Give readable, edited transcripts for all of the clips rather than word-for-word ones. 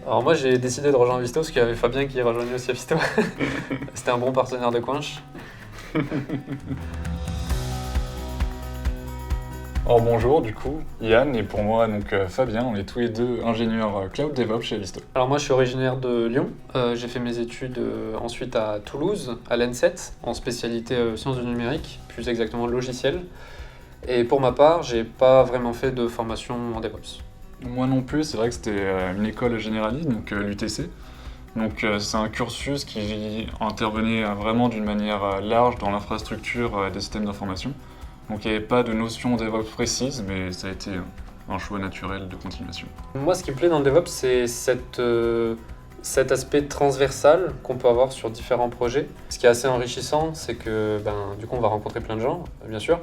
Alors moi j'ai décidé de rejoindre Visto parce qu'il y avait Fabien qui rejoignait aussi Visto. C'était un bon partenaire de Quench. Alors bonjour, du coup, Yann et pour moi donc Fabien, on est tous les deux ingénieurs Cloud DevOps chez Visto. Alors moi je suis originaire de Lyon. J'ai fait mes études ensuite à Toulouse, à l'ENSET, en spécialité sciences du numérique, plus exactement logiciel. Et pour ma part, j'ai pas vraiment fait de formation en DevOps. Moi non plus, c'est vrai que c'était une école généraliste, donc l'UTC. Donc c'est un cursus qui intervenait vraiment d'une manière large dans l'infrastructure des systèmes d'information. Donc il n'y avait pas de notion DevOps précise, mais ça a été un choix naturel de continuation. Moi ce qui me plaît dans le DevOps, c'est cet aspect transversal qu'on peut avoir sur différents projets. Ce qui est assez enrichissant, c'est que du coup on va rencontrer plein de gens, bien sûr,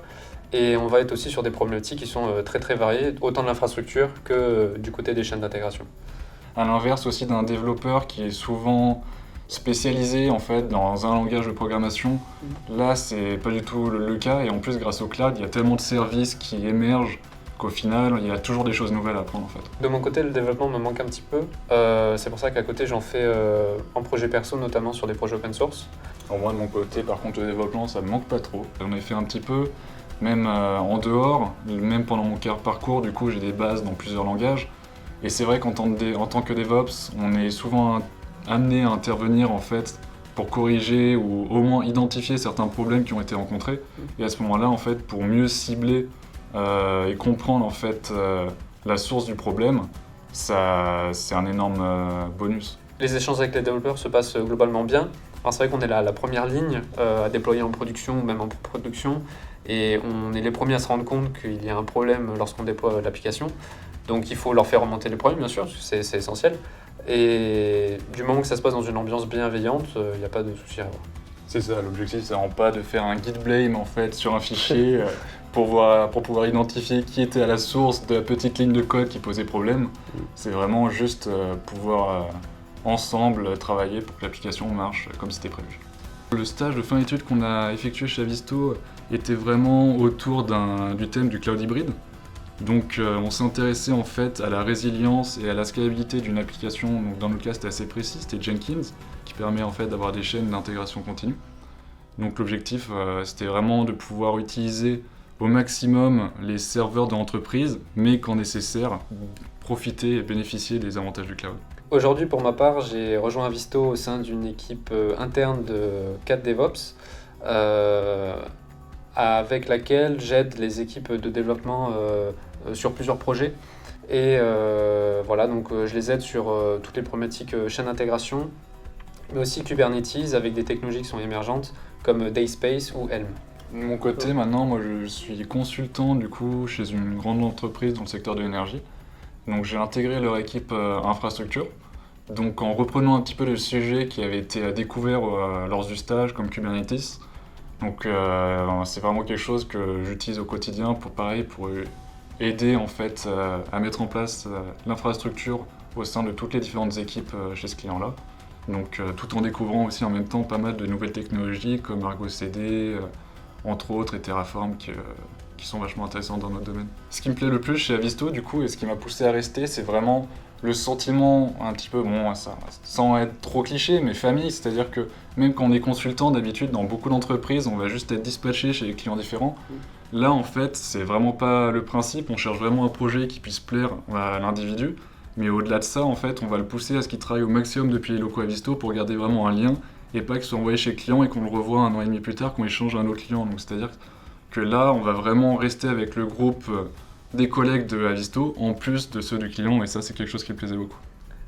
et on va être aussi sur des problématiques qui sont très très variées, autant de l'infrastructure que du côté des chaînes d'intégration. À l'inverse aussi d'un développeur qui est souvent spécialisé en fait dans un langage de programmation, là c'est pas du tout le cas, et en plus grâce au cloud, il y a tellement de services qui émergent qu'au final il y a toujours des choses nouvelles à apprendre en fait. De mon côté, le développement me manque un petit peu. C'est pour ça qu'à côté, j'en fais en projet perso, notamment sur des projets open source. Alors moi de mon côté, par contre, le développement ça me manque pas trop. J'en ai fait un petit peu, même en dehors, même pendant mon parcours, du coup j'ai des bases dans plusieurs langages. Et c'est vrai qu'en tant que DevOps, on est souvent amené à intervenir en fait pour corriger ou au moins identifier certains problèmes qui ont été rencontrés. Et à ce moment-là, en fait, pour mieux cibler et comprendre en fait la source du problème, ça c'est un énorme bonus. Les échanges avec les développeurs se passent globalement bien. Alors c'est vrai qu'on est la première ligne à déployer en production ou même en production, et on est les premiers à se rendre compte qu'il y a un problème lorsqu'on déploie l'application. Donc il faut leur faire remonter les problèmes, bien sûr, parce que c'est essentiel. Et du moment que ça se passe dans une ambiance bienveillante, il n'y a pas de souci à avoir. C'est ça, l'objectif c'est vraiment pas de faire un git blame en fait sur un fichier pour pouvoir identifier qui était à la source de la petite ligne de code qui posait problème. C'est vraiment juste pouvoir ensemble travailler pour que l'application marche comme c'était prévu. Le stage de fin d'études qu'on a effectué chez Avisto était vraiment autour du thème du cloud hybride. Donc on s'est intéressé en fait à la résilience et à la scalabilité d'une application, donc dans notre cas c'était assez précis, c'était Jenkins, qui permet en fait d'avoir des chaînes d'intégration continue. Donc l'objectif c'était vraiment de pouvoir utiliser au maximum les serveurs de l'entreprise, mais quand nécessaire, profiter et bénéficier des avantages du cloud. Aujourd'hui, pour ma part, j'ai rejoint Avisto au sein d'une équipe interne de 4 DevOps, avec laquelle j'aide les équipes de développement sur plusieurs projets. Et voilà, donc je les aide sur toutes les problématiques chaîne d'intégration, mais aussi Kubernetes avec des technologies qui sont émergentes comme Dayspace ou Helm. De mon côté, maintenant, moi je suis consultant du coup chez une grande entreprise dans le secteur de l'énergie. Donc j'ai intégré leur équipe infrastructure. Donc en reprenant un petit peu le sujet qui avait été découvert lors du stage comme Kubernetes. Donc c'est vraiment quelque chose que j'utilise au quotidien pour aider en fait à mettre en place l'infrastructure au sein de toutes les différentes équipes chez ce client-là. Donc tout en découvrant aussi en même temps pas mal de nouvelles technologies comme Argo CD, entre autres, et Terraform qui sont vachement intéressantes dans notre domaine. Ce qui me plaît le plus chez Avisto du coup et ce qui m'a poussé à rester, c'est vraiment le sentiment un petit peu, bon, ça, sans être trop cliché, mais famille, c'est-à-dire que même quand on est consultant, d'habitude, dans beaucoup d'entreprises, on va juste être dispatché chez les clients différents. Là, en fait, c'est vraiment pas le principe, on cherche vraiment un projet qui puisse plaire à l'individu, mais au-delà de ça, en fait, on va le pousser à ce qu'il travaille au maximum depuis les locaux Avisto pour garder vraiment un lien, et pas qu'il soit envoyé chez le client et qu'on le revoit 1 an et demi plus tard, qu'on échange à un autre client. Donc, c'est-à-dire que là, on va vraiment rester avec le groupe des collègues de Avisto, en plus de ceux du client, et ça c'est quelque chose qui me plaisait beaucoup.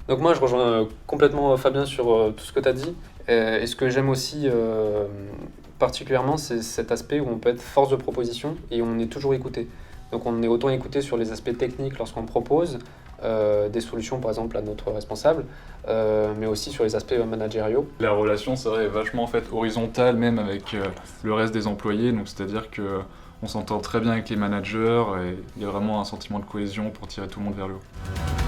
Donc moi je rejoins complètement Fabien sur tout ce que tu as dit, et ce que j'aime aussi particulièrement, c'est cet aspect où on peut être force de proposition et on est toujours écouté. Donc on est autant écouté sur les aspects techniques lorsqu'on propose des solutions par exemple à notre responsable, mais aussi sur les aspects managériaux. La relation serait vachement en fait horizontale même avec le reste des employés, donc c'est-à-dire que on s'entend très bien avec les managers et il y a vraiment un sentiment de cohésion pour tirer tout le monde vers le haut.